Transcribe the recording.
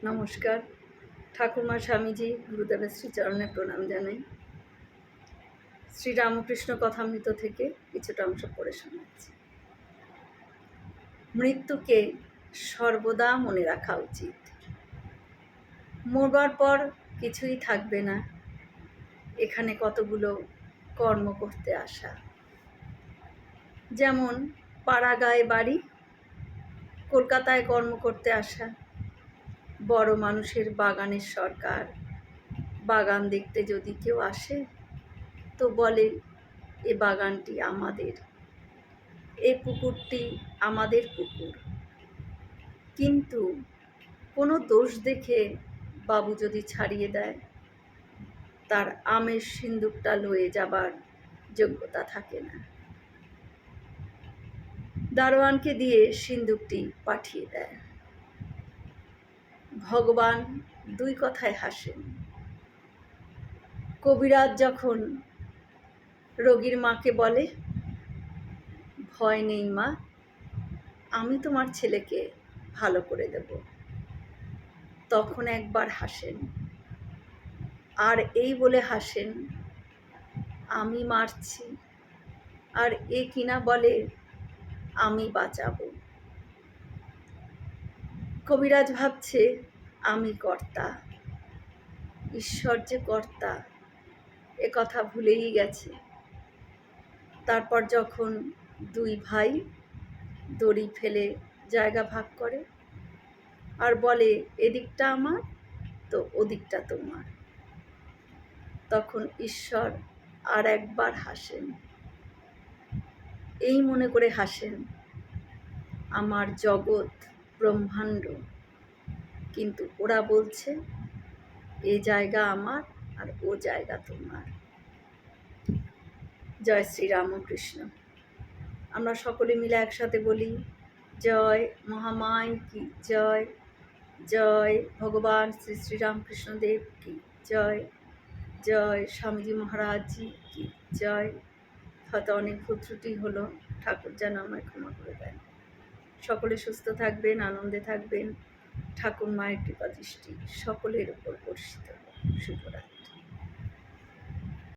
নমস্কার। ঠাকুরমা স্বামীজি গুরুদেবের শ্রীচরণে প্রণাম জানাই। শ্রীরামকৃষ্ণ কথামৃত থেকে কিছুটা অংশ পড়ে শোনাচ্ছি। মৃত্যুকে সর্বদা মনে রাখা উচিত। মরবার পর কিছুই থাকবে না, এখানে কতগুলো কর্ম করতে আসা। যেমন পাড়াগাঁয়ে বাড়ি, কলকাতায় কর্ম করতে আসা, বড় মানুষের বাগানের সরকার, বাগান দেখতে যদি কেউ আসে তো বলে এ বাগানটি আমাদের, এ পুকুরটি আমাদের পুকুর। কিন্তু কোনো দোষ দেখে বাবু যদি ছাড়িয়ে দেয়, তার আমের সিন্দুকটা লয়ে যাবার যোগ্যতা থাকে না। দারোয়ানকে দিয়ে সিন্দুকটি পাঠিয়ে দেয়। ভগবান দুই কথায় হাসেন। কবিরাজ যখন রোগীর মাকে বলে, ভয় নেই মা, আমি তোমার ছেলেকে ভালো করে দেব, তখন একবার হাসেন, আর এই বলে হাসেন, আমি মারছি, আর এ কিনা বলে আমি বাঁচাবো। কবিরাজ ভাবছে আমি কর্তা, ঈশ্বর যে কর্তা এ কথা ভুলেই গেছে। তারপর যখন দুই ভাই দড়ি ফেলে জায়গা ভাগ করে আর বলে এদিকটা আমার তো ওদিকটা তোমার, তখন ঈশ্বর আর একবার হাসেন। এই মনে করে হাসেন, আমার জগৎ ব্রহ্মাণ্ড, কিন্তু ওরা বলছে এ জায়গা আমার আর ও জায়গা তোমার। জয় শ্রীরামকৃষ্ণ। আমরা সকলে মিলে একসাথে বলি, জয় মহামায় কি জয়, জয় ভগবান শ্রী শ্রীরামকৃষ্ণদেব কি জয়, জয় স্বামীজি মহারাজজি কি জয়। হয়তো অনেক ভুল ত্রুটি হলো, ঠাকুর যেন আমায় ক্ষমা করে দেন। সকলে সুস্থ থাকবেন, আনন্দে থাকবেন। ঠাকুর মায়ের কৃপা দৃষ্টি সকলের উপর বর্ষিত। শুভরাত্রি।